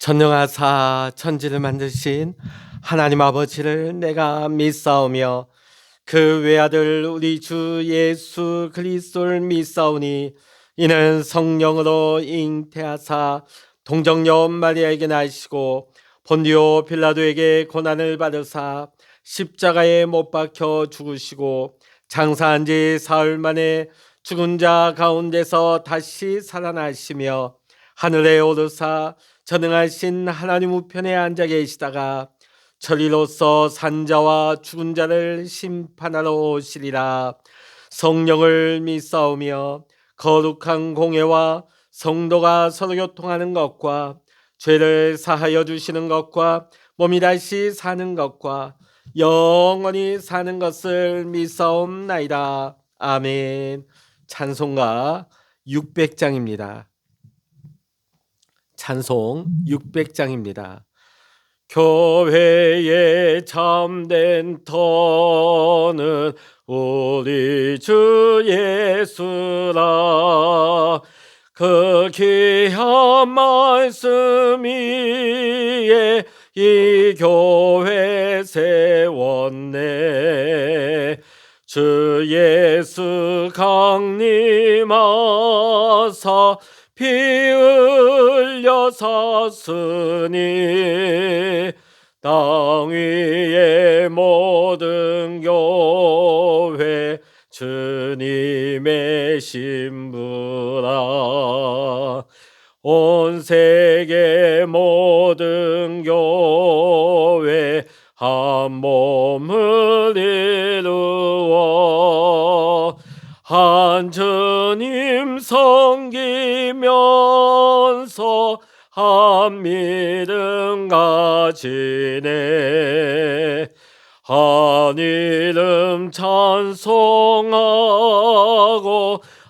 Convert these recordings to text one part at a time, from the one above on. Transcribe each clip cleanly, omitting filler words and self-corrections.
전능하사 천지를 만드신 하나님 아버지를 내가 믿사오며 그 외아들 우리 주 예수 그리스도를 믿사오니 이는 성령으로 잉태하사 동정녀 마리아에게 나시고 본디오 빌라도에게 고난을 받으사 십자가에 못 박혀 죽으시고 장사한 지 사흘 만에 죽은 자 가운데서 다시 살아나시며 하늘에 오르사 전능하신 하나님 우편에 앉아 계시다가 저리로서 산자와 죽은 자를 심판하러 오시리라. 성령을 믿사오며 거룩한 공예와 성도가 서로 교통하는 것과 죄를 사하여 주시는 것과 몸이 다시 사는 것과 영원히 사는 것을 믿사옵나이다. 아멘. 찬송가 600장입니다. 찬송 600장입니다. 교회의 참된 터는 우리 주 예수라. 그 귀한 말씀 위에 이 교회 세웠네. 주 예수 강림하사 피 흘려 샀으니 땅 위의 모든 교회 주님의 신부라. 온 세계 모든 교회 한 몸을 이루어 한 주님 섬기면서 한 믿음 가지네. 한 이름 찬송하고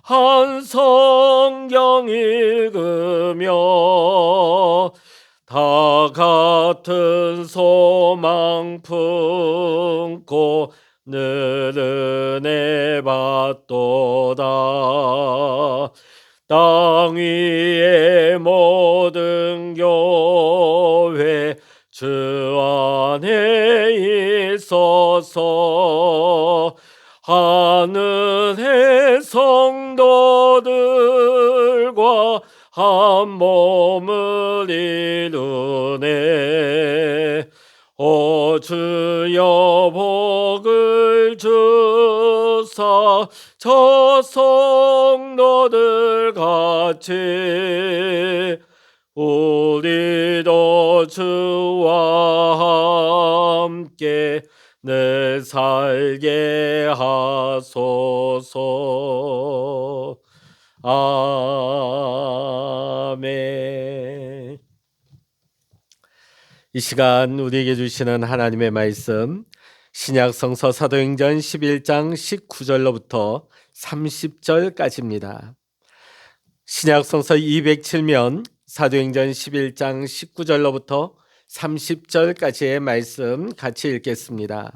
한 성경 읽으며 다 같은 소망 품고 늘 은혜 받도다. 땅 위의 모든 교회 주 안에 있어서 하늘의 성도들과 한 몸을 이루네. 오 주여 복을 주사 저 성도들 같이 우리도 주와 함께 늘 살게 하소서. 아멘. 이 시간 우리에게 주시는 하나님의 말씀, 신약성서 사도행전 11장 19절로부터 30절까지입니다. 신약성서 207면 사도행전 11장 19절로부터 30절까지의 말씀 같이 읽겠습니다.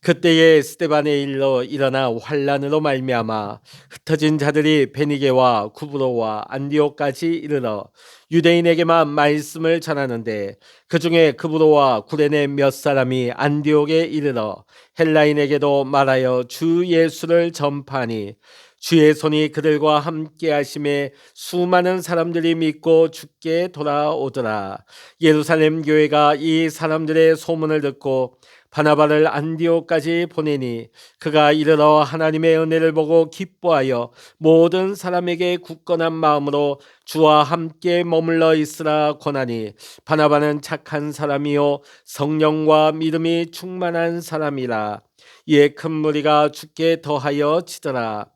그때에 스데반의 일로 일어나 환란으로 말미암아 흩어진 자들이 베니게와 구브로와 안디옥까지 이르러 유대인에게만 말씀을 전하는데 그 중에 구브로와 구레네 몇 사람이 안디옥에 이르러 헬라인에게도 말하여 주 예수를 전파하니 주의 손이 그들과 함께 하심에 수많은 사람들이 믿고 주께 돌아오더라. 예루살렘 교회가 이 사람들의 소문을 듣고 바나바를 안디옥까지 보내니 그가 이르러 하나님의 은혜를 보고 기뻐하여 모든 사람에게 굳건한 마음으로 주와 함께 머물러 있으라 권하니 바나바는 착한 사람이요 성령과 믿음이 충만한 사람이라. 이에 큰 무리가 주께 더하여 치더라.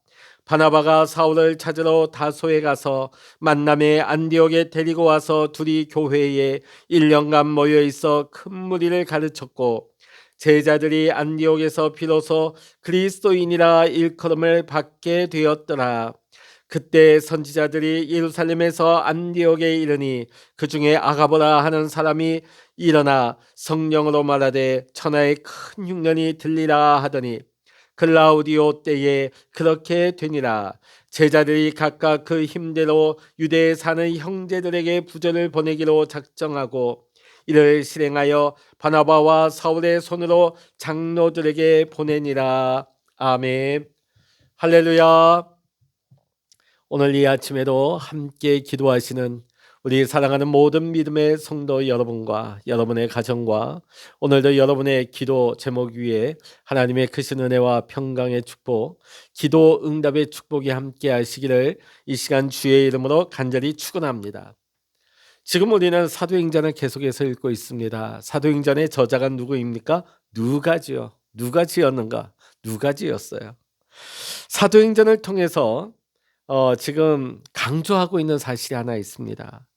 바나바가 사울을 찾으러 다소에 가서 만남에 안디옥에 데리고 와서 둘이 교회에 1년간 모여 있어 큰 무리를 가르쳤고 제자들이 안디옥에서 비로소 그리스도인이라 일컬음을 받게 되었더라. 그때 선지자들이 예루살렘에서 안디옥에 이르니 그 중에 아가보라 하는 사람이 일어나 성령으로 말하되 천하의 큰 흉년이 들리라 하더니 클라우디오 때에 그렇게 되니라. 제자들이 각각 그 힘대로 유대에 사는 형제들에게 부전을 보내기로 작정하고 이를 실행하여 바나바와 사울의 손으로 장로들에게 보내니라. 아멘. 할렐루야. 오늘 이 아침에도 함께 기도하시는 우리 사랑하는 모든 믿음의 성도 여러분과 여러분의 가정과 오늘도 여러분의 기도 제목 위에 하나님의 크신 은혜와 평강의 축복, 기도 응답의 축복이 함께 하시기를 이 시간 주의 이름으로 간절히 축원합니다. 지금 우리는 사도행전을 계속해서 읽고 있습니다. 사도행전의 저자가 누구입니까? 누가지요. 누가 지었는가? 누가 지었어요. 사도행전을 통해서 지금 강조하고 있는 사실이 하나 있습니다.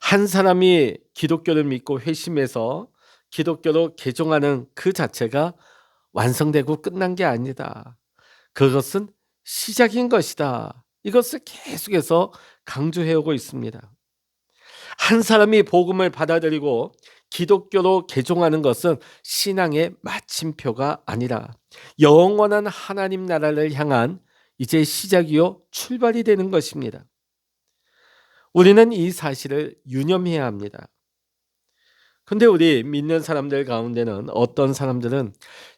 한 사람이 기독교를 믿고 회심해서 기독교로 개종하는 그 자체가 완성되고 끝난 게 아니다. 그것은 시작인 것이다. 이것을 계속해서 강조해오고 있습니다. 한 사람이 복음을 받아들이고 기독교로 개종하는 것은 신앙의 마침표가 아니라 영원한 하나님 나라를 향한 이제 시작이요 출발이 되는 것입니다. 우리는 이 사실을 유념해야 합니다. 근데 우리 믿는 사람들 가운데는 어떤 사람들은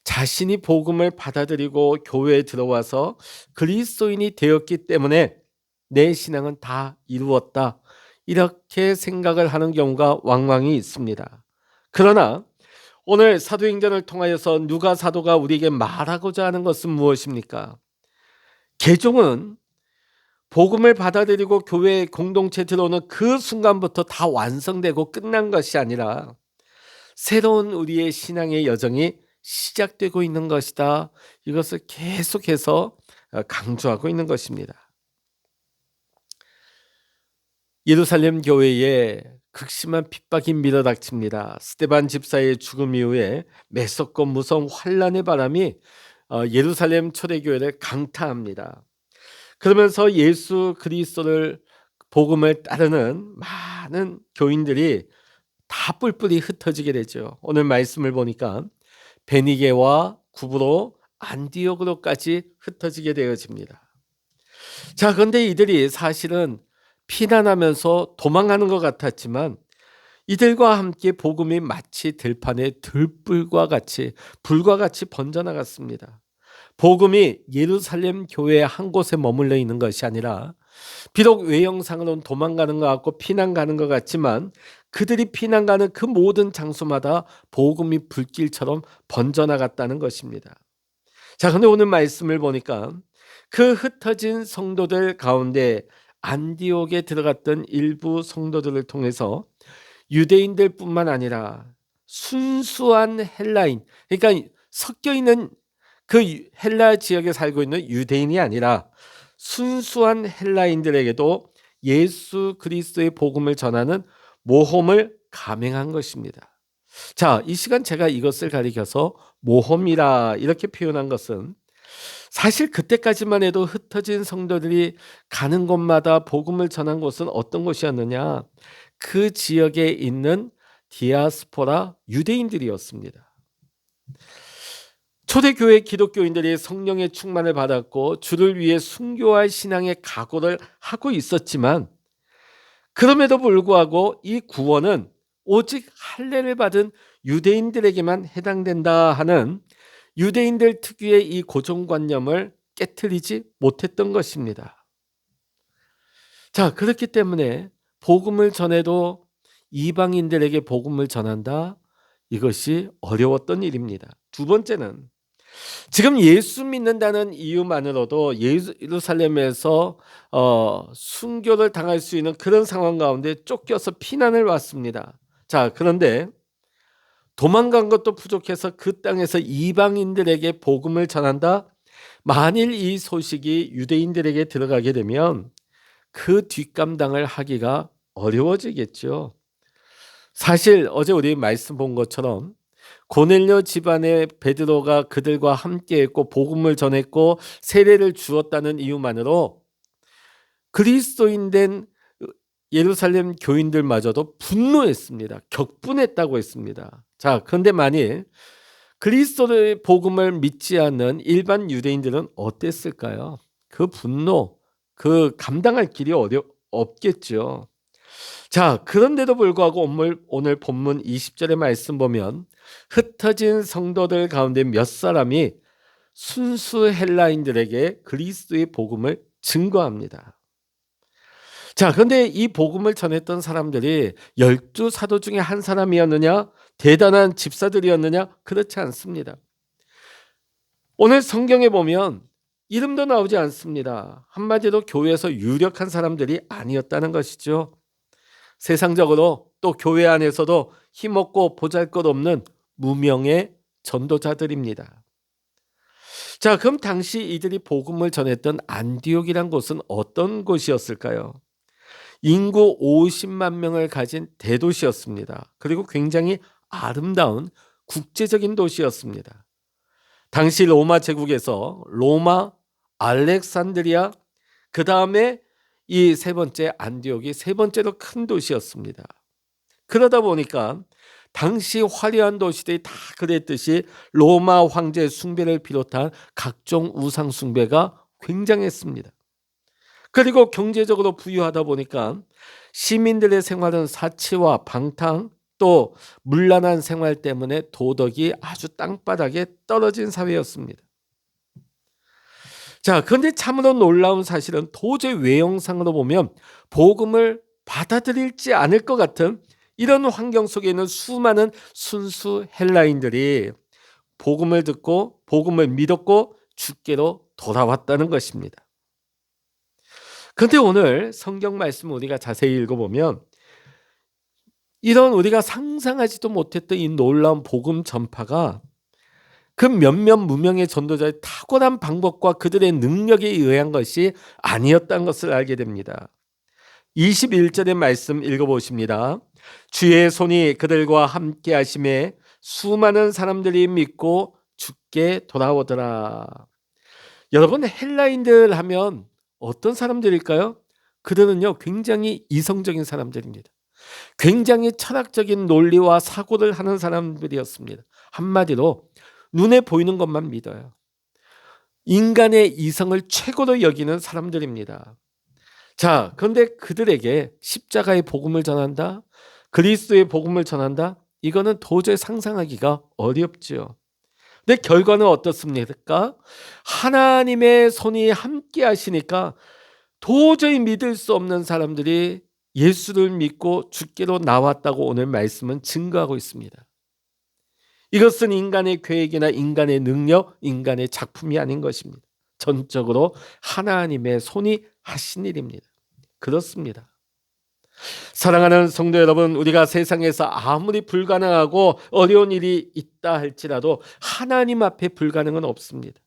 자신이 복음을 받아들이고 교회에 들어와서 그리스도인이 되었기 때문에 내 신앙은 다 이루었다, 이렇게 생각을 하는 경우가 왕왕이 있습니다. 그러나 오늘 사도행전을 통하여서 누가 사도가 우리에게 말하고자 하는 것은 무엇입니까? 개종은 복음을 받아들이고 교회 공동체 들어오는 그 순간부터 다 완성되고 끝난 것이 아니라 새로운 우리의 신앙의 여정이 시작되고 있는 것이다. 이것을 계속해서 강조하고 있는 것입니다. 예루살렘 교회에 극심한 핍박이 밀어닥칩니다. 스데반 집사의 죽음 이후에 매섭고 무서운 환란의 바람이 예루살렘 초대교회를 강타합니다. 그러면서 예수 그리스도를 복음을 따르는 많은 교인들이 다 뿔뿔이 흩어지게 되죠. 오늘 말씀을 보니까 베니게와 구브로 안디옥으로까지 흩어지게 되어집니다. 자, 그런데 이들이 사실은 피난하면서 도망하는 것 같았지만 이들과 함께 복음이 마치 들판에 들불과 같이 불과 같이 번져나갔습니다. 복음이 예루살렘 교회 한 곳에 머물러 있는 것이 아니라 비록 외형상으로는 도망가는 것 같고 피난 가는 것 같지만 그들이 피난 가는 그 모든 장소마다 복음이 불길처럼 번져나갔다는 것입니다. 자, 근데 오늘 말씀을 보니까 그 흩어진 성도들 가운데 안디옥에 들어갔던 일부 성도들을 통해서 유대인들뿐만 아니라 순수한 헬라인, 그러니까 섞여 있는 그 헬라 지역에 살고 있는 유대인이 아니라 순수한 헬라인들에게도 예수 그리스도의 복음을 전하는 모험을 감행한 것입니다. 자, 이 시간 제가 이것을 가리켜서 모험이라 이렇게 표현한 것은 사실 그때까지만 해도 흩어진 성도들이 가는 곳마다 복음을 전한 곳은 어떤 곳이었느냐? 그 지역에 있는 디아스포라 유대인들이었습니다. 초대교회 기독교인들이 성령의 충만을 받았고 주를 위해 순교할 신앙의 각오를 하고 있었지만 그럼에도 불구하고 이 구원은 오직 할례를 받은 유대인들에게만 해당된다 하는 유대인들 특유의 이 고정관념을 깨트리지 못했던 것입니다. 자, 그렇기 때문에 복음을 전해도 이방인들에게 복음을 전한다, 이것이 어려웠던 일입니다. 두 번째는 지금 예수 믿는다는 이유만으로도 예루살렘에서 순교를 당할 수 있는 그런 상황 가운데 쫓겨서 피난을 왔습니다. 자, 그런데 도망간 것도 부족해서 그 땅에서 이방인들에게 복음을 전한다. 만일 이 소식이 유대인들에게 들어가게 되면 그 뒷감당을 하기가 어려워지겠죠. 사실 어제 우리 말씀 본 것처럼 고넬료 집안의 베드로가 그들과 함께했고 복음을 전했고 세례를 주었다는 이유만으로 그리스도인 된 예루살렘 교인들마저도 분노했습니다. 격분했다고 했습니다. 자, 그런데 만일 그리스도의 복음을 믿지 않는 일반 유대인들은 어땠을까요? 그 분노, 그 감당할 길이 없겠죠. 자, 그런데도 불구하고 오늘 본문 20절의 말씀 보면 흩어진 성도들 가운데 몇 사람이 순수 헬라인들에게 그리스도의 복음을 증거합니다. 자, 그런데 이 복음을 전했던 사람들이 12 사도 중에 한 사람이었느냐? 대단한 집사들이었느냐? 그렇지 않습니다. 오늘 성경에 보면 이름도 나오지 않습니다. 한마디로 교회에서 유력한 사람들이 아니었다는 것이죠. 세상적으로 또 교회 안에서도 힘없고 보잘것없는 무명의 전도자들입니다. 자, 그럼 당시 이들이 복음을 전했던 안디옥이란 곳은 어떤 곳이었을까요? 인구 50만 명을 가진 대도시였습니다. 그리고 굉장히 아름다운 국제적인 도시였습니다. 당시 로마 제국에서 로마, 알렉산드리아, 그 다음에 이 세 번째 안디옥이 세 번째로 큰 도시였습니다. 그러다 보니까 당시 화려한 도시들이 다 그랬듯이 로마 황제 숭배를 비롯한 각종 우상 숭배가 굉장했습니다. 그리고 경제적으로 부유하다 보니까 시민들의 생활은 사치와 방탕 또 문란한 생활 때문에 도덕이 아주 땅바닥에 떨어진 사회였습니다. 자, 그런데 참으로 놀라운 사실은 도저히 외형상으로 보면 복음을 받아들일지 않을 것 같은 이런 환경 속에 있는 수많은 순수 헬라인들이 복음을 듣고 복음을 믿었고 주께로 돌아왔다는 것입니다. 그런데 오늘 성경 말씀 우리가 자세히 읽어보면 이런 우리가 상상하지도 못했던 이 놀라운 복음 전파가 그 몇몇 무명의 전도자의 탁월한 방법과 그들의 능력에 의한 것이 아니었다는 것을 알게 됩니다. 21절의 말씀 읽어보십니다. 주의 손이 그들과 함께 하심에 수많은 사람들이 믿고 주께 돌아오더라. 여러분, 헬라인들 하면 어떤 사람들일까요? 그들은요 굉장히 이성적인 사람들입니다. 굉장히 철학적인 논리와 사고를 하는 사람들이었습니다. 한마디로 눈에 보이는 것만 믿어요. 인간의 이성을 최고로 여기는 사람들입니다. 자, 그런데 그들에게 십자가의 복음을 전한다, 그리스도의 복음을 전한다, 이거는 도저히 상상하기가 어렵죠. 근데 결과는 어떻습니까? 하나님의 손이 함께 하시니까 도저히 믿을 수 없는 사람들이 예수를 믿고 주께로 나왔다고 오늘 말씀은 증거하고 있습니다. 이것은 인간의 계획이나 인간의 능력, 인간의 작품이 아닌 것입니다. 전적으로 하나님의 손이 하신 일입니다. 그렇습니다. 사랑하는 성도 여러분, 우리가 세상에서 아무리 불가능하고 어려운 일이 있다 할지라도 하나님 앞에 불가능은 없습니다.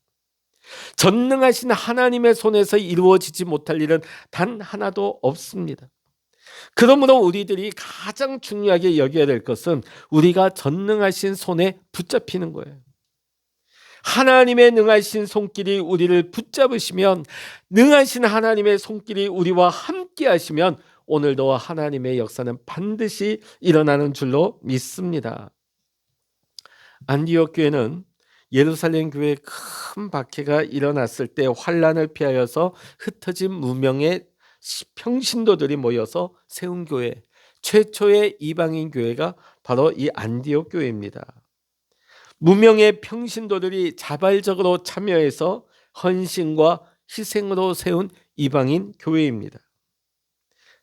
전능하신 하나님의 손에서 이루어지지 못할 일은 단 하나도 없습니다. 그러므로 우리들이 가장 중요하게 여겨야 될 것은 우리가 전능하신 손에 붙잡히는 거예요. 하나님의 능하신 손길이 우리를 붙잡으시면, 능하신 하나님의 손길이 우리와 함께 하시면 오늘도 하나님의 역사는 반드시 일어나는 줄로 믿습니다. 안디옥 교회는 예루살렘 교회에 큰 박해가 일어났을 때 환란을 피하여서 흩어진 무명의 평신도들이 모여서 세운 교회, 최초의 이방인 교회가 바로 이 안디옥 교회입니다. 무명의 평신도들이 자발적으로 참여해서 헌신과 희생으로 세운 이방인 교회입니다.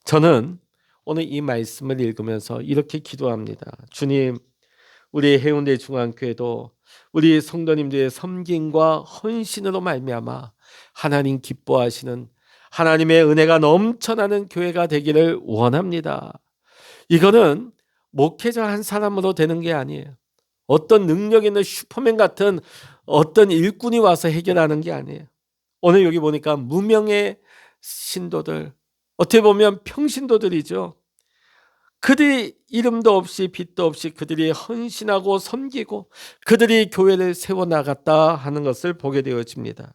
저는 오늘 이 말씀을 읽으면서 이렇게 기도합니다. 주님, 우리 해운대 중앙교회도 우리 성도님들의 섬김과 헌신으로 말미암아 하나님 기뻐하시는 하나님의 은혜가 넘쳐나는 교회가 되기를 원합니다. 이거는 목회자 한 사람으로 되는 게 아니에요. 어떤 능력 있는 슈퍼맨 같은 어떤 일꾼이 와서 해결하는 게 아니에요. 오늘 여기 보니까 무명의 신도들, 어떻게 보면 평신도들이죠. 그들이 이름도 없이 빛도 없이 그들이 헌신하고 섬기고 그들이 교회를 세워나갔다 하는 것을 보게 되어집니다.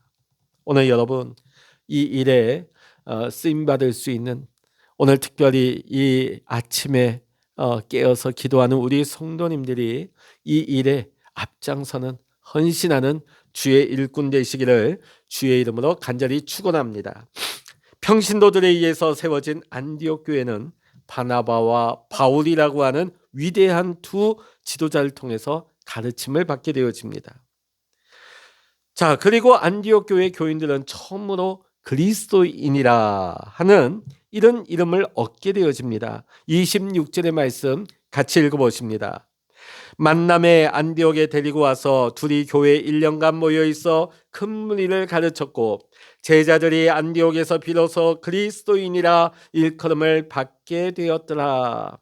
오늘 여러분, 이 일에 쓰임받을 수 있는, 오늘 특별히 이 아침에 깨어서 기도하는 우리 성도님들이 이 일에 앞장서는 헌신하는 주의 일꾼 되시기를 주의 이름으로 간절히 축원합니다. 평신도들에 의해서 세워진 안디옥 교회는 바나바와 바울이라고 하는 위대한 두 지도자를 통해서 가르침을 받게 되어집니다. 자, 그리고 안디옥 교회 교인들은 처음으로 그리스도인이라 하는 이런 이름을 얻게 되어집니다. 26절의 말씀 같이 읽어보십니다. 만남에 안디옥에 데리고 와서 둘이 교회에 1년간 모여있어 큰 무리를 가르쳤고 제자들이 안디옥에서 비로소 그리스도인이라 일컬음을 받게 되었더라.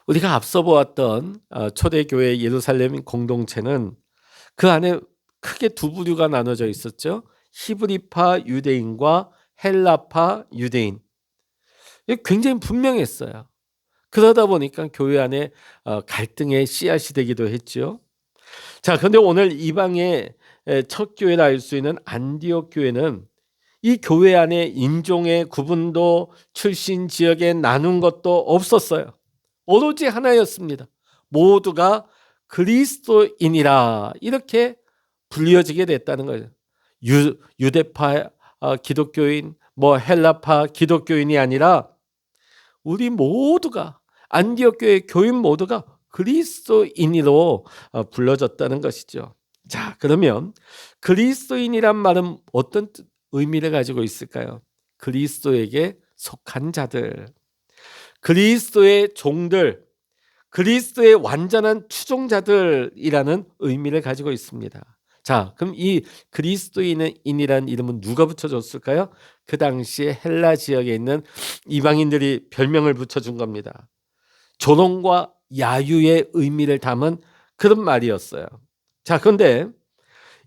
우리가 앞서 보았던 초대교회 예루살렘 공동체는 그 안에 크게 두 부류가 나눠져 있었죠. 히브리파 유대인과 헬라파 유대인. 굉장히 분명했어요. 그러다 보니까 교회 안에 갈등의 씨앗이 되기도 했죠. 자, 그런데 오늘 이방의 첫 교회라 할 수 있는 안디옥 교회는 이 교회 안에 인종의 구분도 출신 지역에 나눈 것도 없었어요. 오로지 하나였습니다. 모두가 그리스도인이라 이렇게 불려지게 됐다는 거예요. 유대파 기독교인, 헬라파 기독교인이 아니라 우리 모두가 안디옥 교회 교인 모두가 그리스도인으로 불러졌다는 것이죠. 자, 그러면 그리스도인이란 말은 어떤 의미를 가지고 있을까요? 그리스도에게 속한 자들, 그리스도의 종들, 그리스도의 완전한 추종자들이라는 의미를 가지고 있습니다. 자, 그럼 이 그리스도인이라는 이름은 누가 붙여줬을까요? 그 당시에 헬라 지역에 있는 이방인들이 별명을 붙여준 겁니다. 존엄과 야유의 의미를 담은 그런 말이었어요. 자, 그런데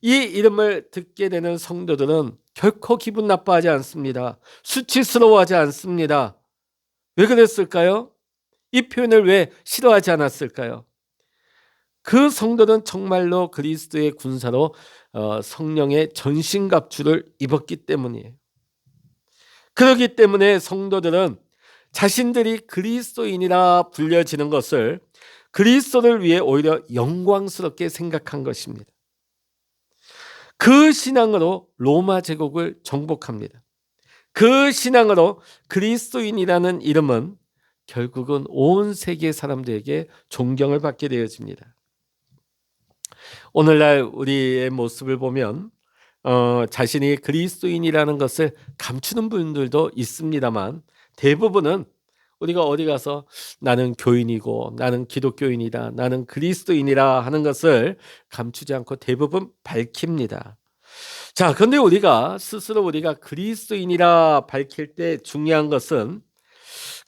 이 이름을 듣게 되는 성도들은 결코 기분 나빠하지 않습니다. 수치스러워하지 않습니다. 왜 그랬을까요? 이 표현을 왜 싫어하지 않았을까요? 그 성도는 정말로 그리스도의 군사로 성령의 전신갑주를 입었기 때문이에요. 그렇기 때문에 성도들은 자신들이 그리스도인이라 불려지는 것을 그리스도를 위해 오히려 영광스럽게 생각한 것입니다. 그 신앙으로 로마 제국을 정복합니다. 그 신앙으로 그리스도인이라는 이름은 결국은 온 세계 사람들에게 존경을 받게 되어집니다. 오늘날 우리의 모습을 보면 자신이 그리스도인이라는 것을 감추는 분들도 있습니다만 대부분은 우리가 어디 가서 나는 교인이고 나는 기독교인이다, 나는 그리스도인이라 하는 것을 감추지 않고 대부분 밝힙니다. 자, 그런데 우리가 스스로 우리가 그리스도인이라 밝힐 때 중요한 것은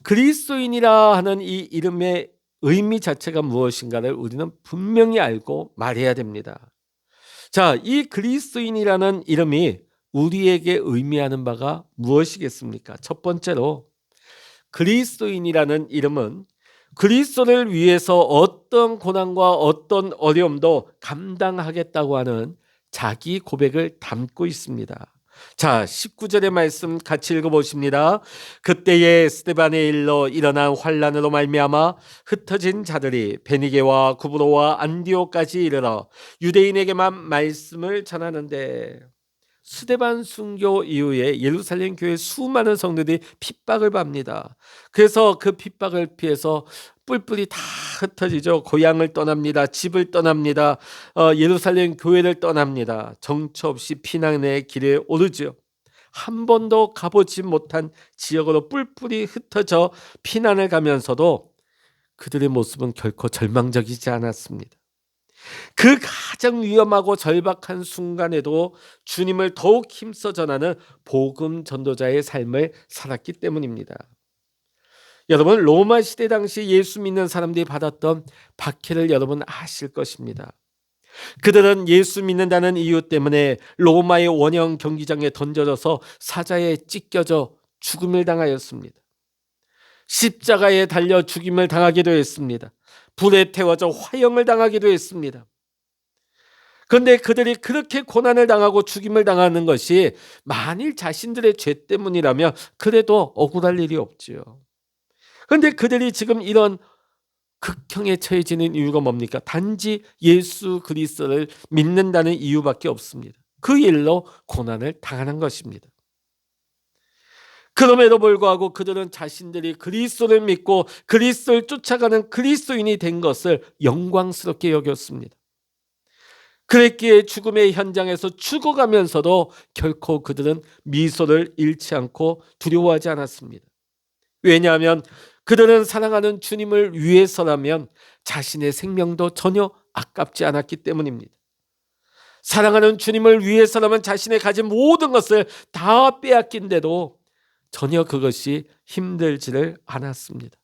그리스도인이라 하는 이 이름의 의미 자체가 무엇인가를 우리는 분명히 알고 말해야 됩니다. 자, 이 그리스도인이라는 이름이 우리에게 의미하는 바가 무엇이겠습니까? 첫 번째로 그리스도인이라는 이름은 그리스도를 위해서 어떤 고난과 어떤 어려움도 감당하겠다고 하는 자기 고백을 담고 있습니다. 자, 19절의 말씀 같이 읽어보십니다. 그때에 스데반의 일로 일어난 환란으로 말미암아 흩어진 자들이 베니게와 구브로와 안디옥까지 이르러 유대인에게만 말씀을 전하는데, 스데반 순교 이후에 예루살렘 교회 수많은 성도들이 핍박을 받습니다. 그래서 그 핍박을 피해서 뿔뿔이 다 흩어지죠. 고향을 떠납니다. 집을 떠납니다. 예루살렘 교회를 떠납니다. 정처 없이 피난의 길에 오르죠. 한 번도 가보지 못한 지역으로 뿔뿔이 흩어져 피난을 가면서도 그들의 모습은 결코 절망적이지 않았습니다. 그 가장 위험하고 절박한 순간에도 주님을 더욱 힘써 전하는 복음 전도자의 삶을 살았기 때문입니다. 여러분, 로마 시대 당시 예수 믿는 사람들이 받았던 박해를 여러분 아실 것입니다. 그들은 예수 믿는다는 이유 때문에 로마의 원형 경기장에 던져져서 사자에 찢겨져 죽음을 당하였습니다. 십자가에 달려 죽임을 당하기도 했습니다. 불에 태워져 화형을 당하기도 했습니다. 그런데 그들이 그렇게 고난을 당하고 죽임을 당하는 것이 만일 자신들의 죄 때문이라면 그래도 억울할 일이 없지요. 그런데 그들이 지금 이런 극형에 처해지는 이유가 뭡니까? 단지 예수 그리스도를 믿는다는 이유밖에 없습니다. 그 일로 고난을 당하는 것입니다. 그럼에도 불구하고 그들은 자신들이 그리스도를 믿고 그리스도를 쫓아가는 그리스도인이 된 것을 영광스럽게 여겼습니다. 그랬기에 죽음의 현장에서 죽어가면서도 결코 그들은 미소를 잃지 않고 두려워하지 않았습니다. 왜냐하면 그들은 사랑하는 주님을 위해서라면 자신의 생명도 전혀 아깝지 않았기 때문입니다. 사랑하는 주님을 위해서라면 자신의 가진 모든 것을 다 빼앗긴데도 전혀 그것이 힘들지를 않았습니다.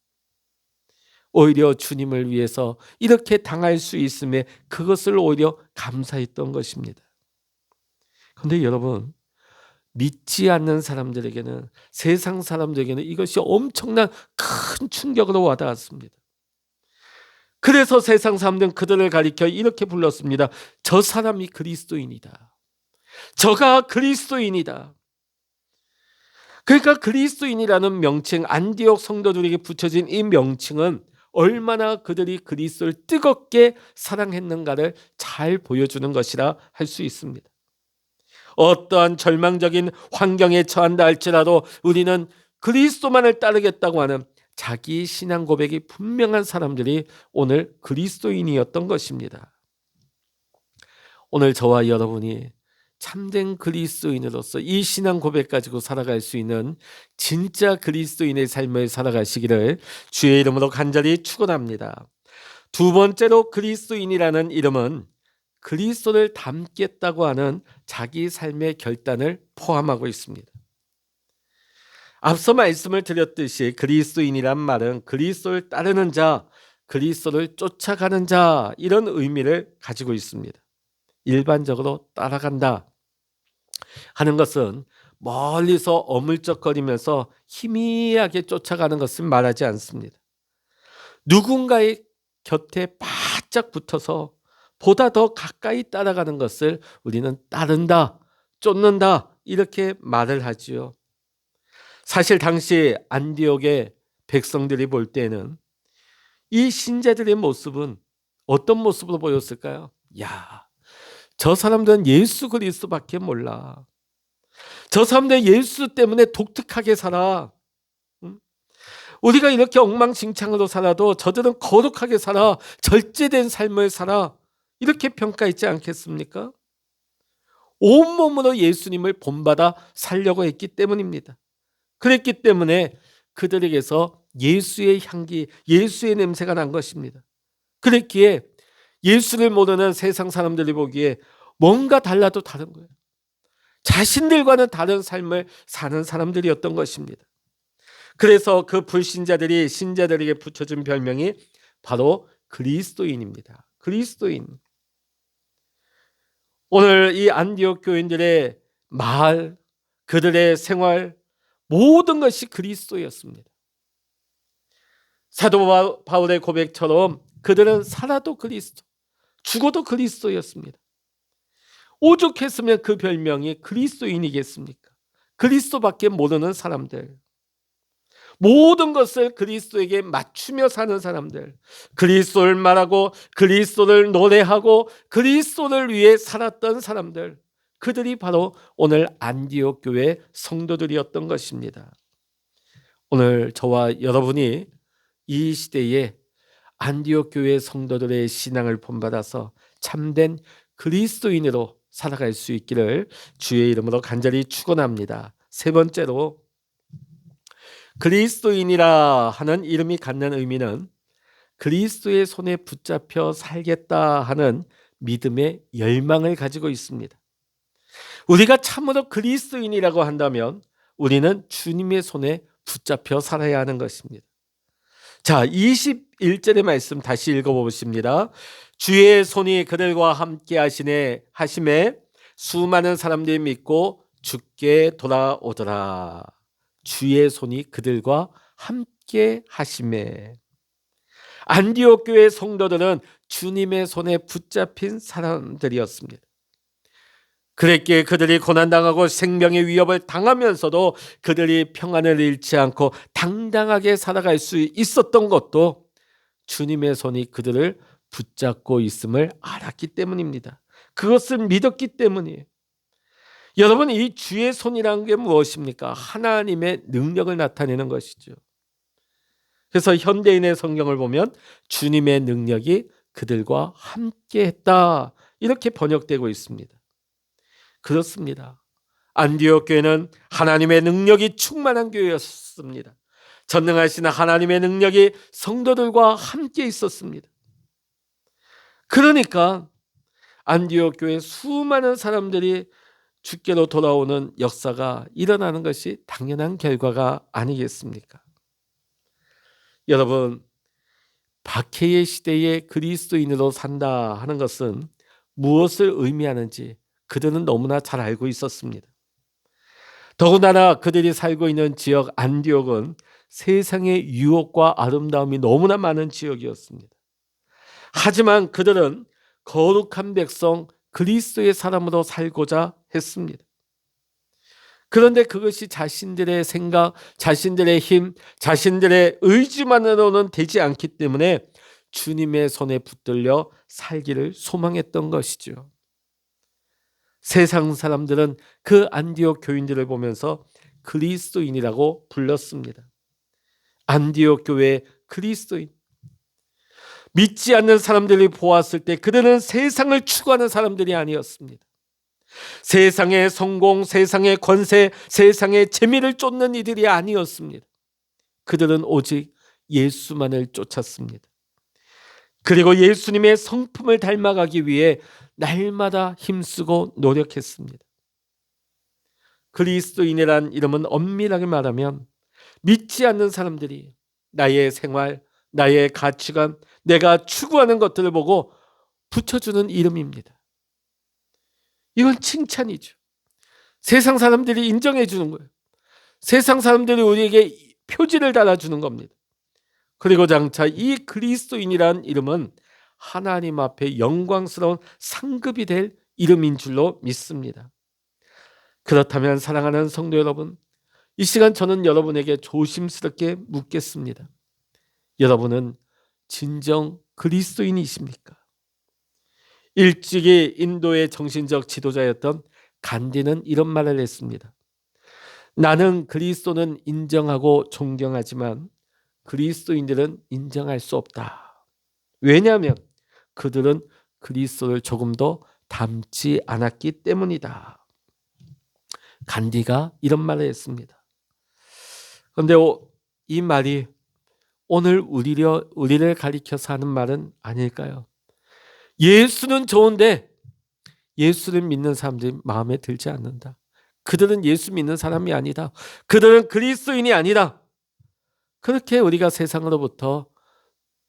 오히려 주님을 위해서 이렇게 당할 수 있음에 그것을 오히려 감사했던 것입니다. 그런데 여러분, 믿지 않는 사람들에게는, 세상 사람들에게는 이것이 엄청난 큰 충격으로 와닿았습니다. 그래서 세상 사람들은 그들을 가리켜 이렇게 불렀습니다. 저 사람이 그리스도인이다. 저가 그리스도인이다. 그러니까 그리스도인이라는 명칭, 안디옥 성도들에게 붙여진 이 명칭은 얼마나 그들이 그리스도를 뜨겁게 사랑했는가를 잘 보여주는 것이라 할 수 있습니다. 어떠한 절망적인 환경에 처한다 할지라도 우리는 그리스도만을 따르겠다고 하는 자기 신앙 고백이 분명한 사람들이 오늘 그리스도인이었던 것입니다. 오늘 저와 여러분이 참된 그리스도인으로서 이 신앙 고백 가지고 살아갈 수 있는 진짜 그리스도인의 삶을 살아가시기를 주의 이름으로 간절히 축원합니다. 두 번째로 그리스도인이라는 이름은 그리스도를 닮겠다고 하는 자기 삶의 결단을 포함하고 있습니다. 앞서 말씀을 드렸듯이 그리스도인이란 말은 그리스도를 따르는 자, 그리스도를 쫓아가는 자, 이런 의미를 가지고 있습니다. 일반적으로 따라간다 하는 것은 멀리서 어물쩍거리면서 희미하게 쫓아가는 것을 말하지 않습니다. 누군가의 곁에 바짝 붙어서 보다 더 가까이 따라가는 것을 우리는 따른다, 쫓는다, 이렇게 말을 하지요. 사실 당시 안디옥의 백성들이 볼 때는 이 신자들의 모습은 어떤 모습으로 보였을까요? 저 사람들은 예수 그리스도밖에 몰라. 저 사람들 예수 때문에 독특하게 살아. 우리가 이렇게 엉망진창으로 살아도 저들은 거룩하게 살아. 절제된 삶을 살아. 이렇게 평가했지 않겠습니까? 온몸으로 예수님을 본받아 살려고 했기 때문입니다. 그랬기 때문에 그들에게서 예수의 향기, 예수의 냄새가 난 것입니다. 그랬기에 예수를 모르는 세상 사람들이 보기에 뭔가 달라도 다른 거예요. 자신들과는 다른 삶을 사는 사람들이었던 것입니다. 그래서 그 불신자들이 신자들에게 붙여준 별명이 바로 그리스도인입니다. 그리스도인. 오늘 이 안디옥 교인들의 말, 그들의 생활, 모든 것이 그리스도였습니다. 사도 바울의 고백처럼 그들은 살아도 그리스도, 죽어도 그리스도였습니다. 오죽했으면 그 별명이 그리스도인이겠습니까? 그리스도밖에 모르는 사람들, 모든 것을 그리스도에게 맞추며 사는 사람들, 그리스도를 말하고 그리스도를 노래하고 그리스도를 위해 살았던 사람들, 그들이 바로 오늘 안디옥 교회 성도들이었던 것입니다. 오늘 저와 여러분이 이 시대에 안디옥 교회 성도들의 신앙을 본받아서 참된 그리스도인으로 살아갈 수 있기를 주의 이름으로 간절히 축원합니다. 세 번째로 그리스도인이라 하는 이름이 갖는 의미는 그리스도의 손에 붙잡혀 살겠다 하는 믿음의 열망을 가지고 있습니다. 우리가 참으로 그리스도인이라고 한다면 우리는 주님의 손에 붙잡혀 살아야 하는 것입니다. 자, 21절의 말씀 다시 읽어보십니다. 주의 손이 그들과 함께 하심에 수많은 사람들이 믿고 주께 돌아오더라. 주의 손이 그들과 함께 하심에. 안디옥 교회 성도들은 주님의 손에 붙잡힌 사람들이었습니다. 그랬기에 그들이 고난당하고 생명의 위협을 당하면서도 그들이 평안을 잃지 않고 당당하게 살아갈 수 있었던 것도 주님의 손이 그들을 붙잡고 있음을 알았기 때문입니다. 그것을 믿었기 때문이에요. 여러분, 이 주의 손이라는 게 무엇입니까? 하나님의 능력을 나타내는 것이죠. 그래서 현대인의 성경을 보면 주님의 능력이 그들과 함께했다, 이렇게 번역되고 있습니다. 그렇습니다. 안디옥 교회는 하나님의 능력이 충만한 교회였습니다. 전능하신 하나님의 능력이 성도들과 함께 있었습니다. 그러니까 안디옥 교회 수많은 사람들이 주께로 돌아오는 역사가 일어나는 것이 당연한 결과가 아니겠습니까? 여러분, 박해의 시대에 그리스도인으로 산다 하는 것은 무엇을 의미하는지 그들은 너무나 잘 알고 있었습니다. 더군다나 그들이 살고 있는 지역 안디옥은 세상의 유혹과 아름다움이 너무나 많은 지역이었습니다. 하지만 그들은 거룩한 백성 그리스도의 사람으로 살고자 했습니다. 그런데 그것이 자신들의 생각, 자신들의 힘, 자신들의 의지만으로는 되지 않기 때문에 주님의 손에 붙들려 살기를 소망했던 것이죠. 세상 사람들은 그 안디옥 교인들을 보면서 그리스도인이라고 불렀습니다. 안디옥 교회의 그리스도인. 믿지 않는 사람들이 보았을 때 그들은 세상을 추구하는 사람들이 아니었습니다. 세상의 성공, 세상의 권세, 세상의 재미를 쫓는 이들이 아니었습니다. 그들은 오직 예수만을 쫓았습니다. 그리고 예수님의 성품을 닮아가기 위해 날마다 힘쓰고 노력했습니다. 그리스도인이란 이름은 엄밀하게 말하면 믿지 않는 사람들이 나의 생활, 나의 가치관, 내가 추구하는 것들을 보고 붙여주는 이름입니다. 이건 칭찬이죠. 세상 사람들이 인정해 주는 거예요. 세상 사람들이 우리에게 표지를 달아주는 겁니다. 그리고 장차 이 그리스도인이라는 이름은 하나님 앞에 영광스러운 상급이 될 이름인 줄로 믿습니다. 그렇다면 사랑하는 성도 여러분, 이 시간 저는 여러분에게 조심스럽게 묻겠습니다. 여러분은 진정 그리스도인이십니까? 일찍이 인도의 정신적 지도자였던 간디는 이런 말을 했습니다. 나는 그리스도는 인정하고 존경하지만 그리스도인들은 인정할 수 없다. 왜냐하면 그들은 그리스도를 조금 더 닮지 않았기 때문이다. 간디가 이런 말을 했습니다. 그런데 이 말이 오늘 우리를 가리켜서 하는 말은 아닐까요? 예수는 좋은데 예수를 믿는 사람들이 마음에 들지 않는다. 그들은 예수 믿는 사람이 아니다. 그들은 그리스도인이 아니다. 그렇게 우리가 세상으로부터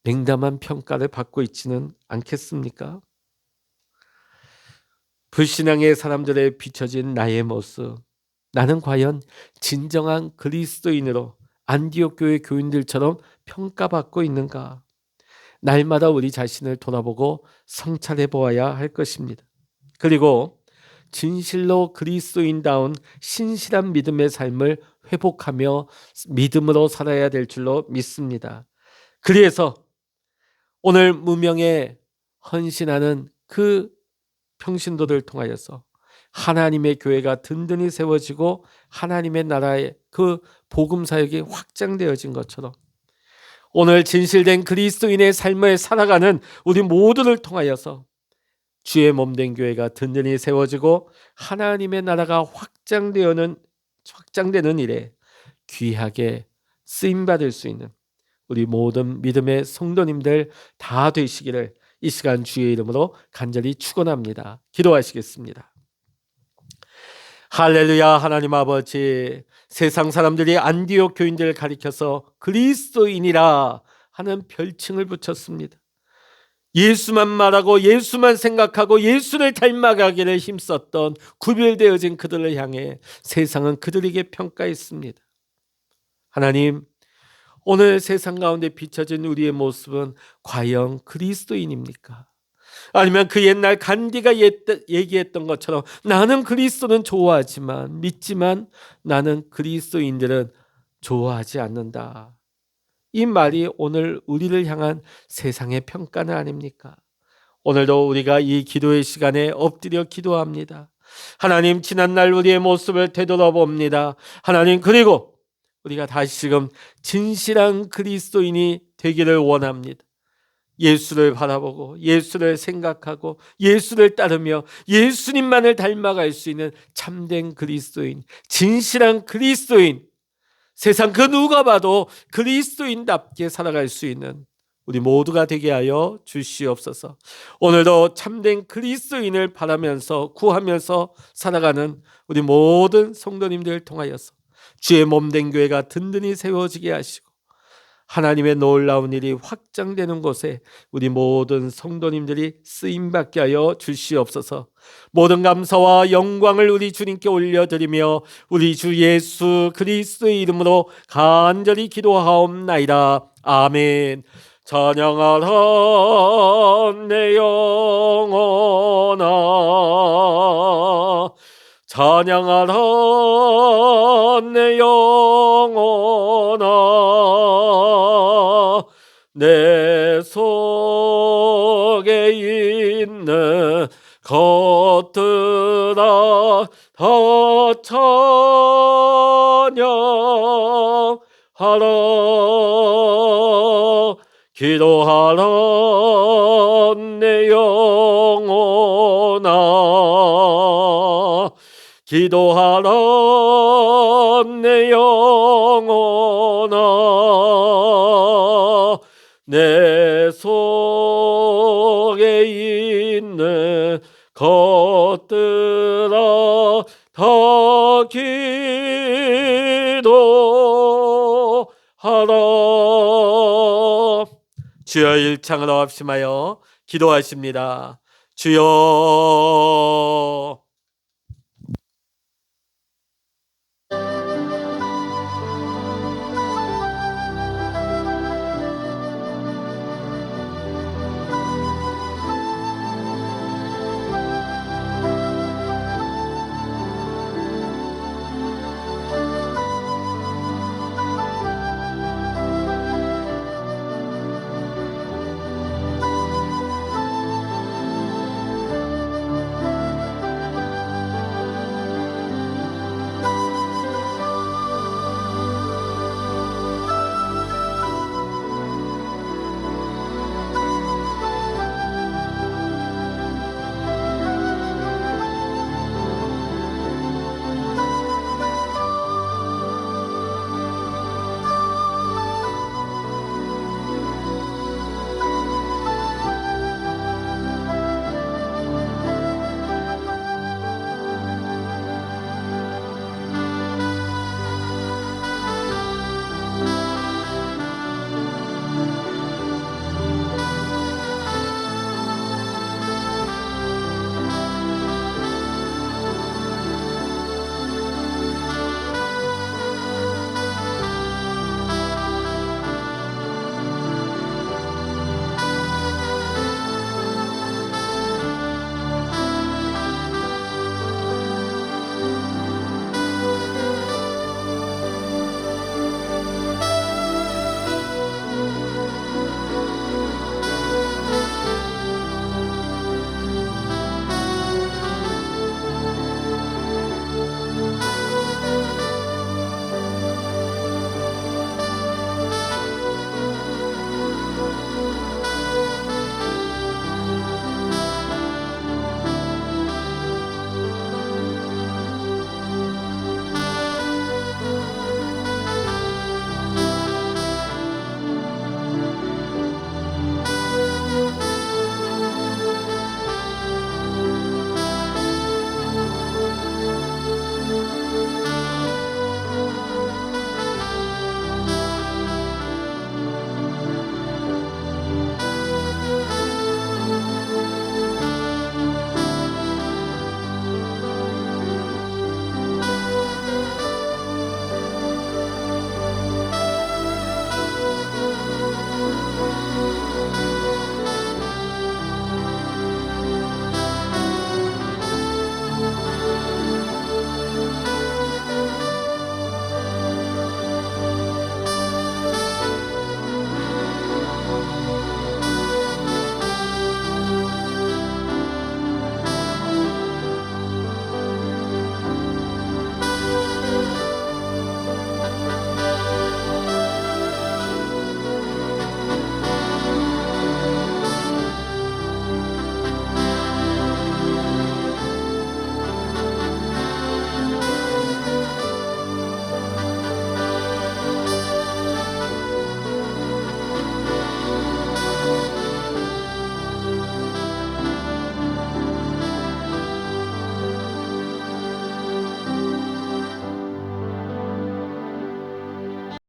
냉담한 평가를 받고 있지는 않겠습니까? 불신앙의 사람들에 비춰진 나의 모습, 나는 과연 진정한 그리스도인으로 안디옥 교회 교인들처럼 평가받고 있는가? 날마다 우리 자신을 돌아보고 성찰해 보아야 할 것입니다. 그리고 진실로 그리스도인다운 신실한 믿음의 삶을 회복하며 믿음으로 살아야 될 줄로 믿습니다. 그래서 오늘 무명에 헌신하는 그 평신도들 통하여서 하나님의 교회가 든든히 세워지고 하나님의 나라의 그 복음 사역이 확장되어진 것처럼 오늘 진실된 그리스도인의 삶을 살아가는 우리 모두를 통하여서 주의 몸된 교회가 든든히 세워지고 하나님의 나라가 확장되는 일에 귀하게 쓰임받을 수 있는 우리 모든 믿음의 성도님들 다 되시기를 이 시간 주의 이름으로 간절히 축원합니다. 기도하시겠습니다. 할렐루야. 하나님 아버지, 세상 사람들이 안디옥 교인들을 가리켜서 그리스도인이라 하는 별칭을 붙였습니다. 예수만 말하고 예수만 생각하고 예수를 닮아가기를 힘썼던 구별되어진 그들을 향해 세상은 그들에게 평가했습니다. 하나님, 오늘 세상 가운데 비춰진 우리의 모습은 과연 그리스도인입니까? 아니면 그 옛날 간디가 얘기했던 것처럼 나는 그리스도는 좋아하지만 믿지만 나는 그리스도인들은 좋아하지 않는다. 이 말이 오늘 우리를 향한 세상의 평가는 아닙니까? 오늘도 우리가 이 기도의 시간에 엎드려 기도합니다. 하나님, 지난날 우리의 모습을 되돌아봅니다. 하나님, 그리고 우리가 다시금 진실한 그리스도인이 되기를 원합니다. 예수를 바라보고 예수를 생각하고 예수를 따르며 예수님만을 닮아갈 수 있는 참된 그리스도인, 진실한 그리스도인, 세상 그 누가 봐도 그리스도인답게 살아갈 수 있는 우리 모두가 되게 하여 주시옵소서. 오늘도 참된 그리스도인을 바라면서 구하면서 살아가는 우리 모든 성도님들을 통하여서 주의 몸된 교회가 든든히 세워지게 하시고 하나님의 놀라운 일이 확장되는 곳에 우리 모든 성도님들이 쓰임받게 하여 주시옵소서. 모든 감사와 영광을 우리 주님께 올려드리며 우리 주 예수 그리스도의 이름으로 간절히 기도하옵나이다. 아멘. 찬양하라 내 영혼아, 찬양하라 내 영혼아, 내 속에 있는 것들아 다 찬양하라. 기도하라 내 영혼아, 기도하라 내 영혼아, 내 속에 있는 것들아 다 기도하라. 주여, 일창으로 합심하여 기도하십니다. 주여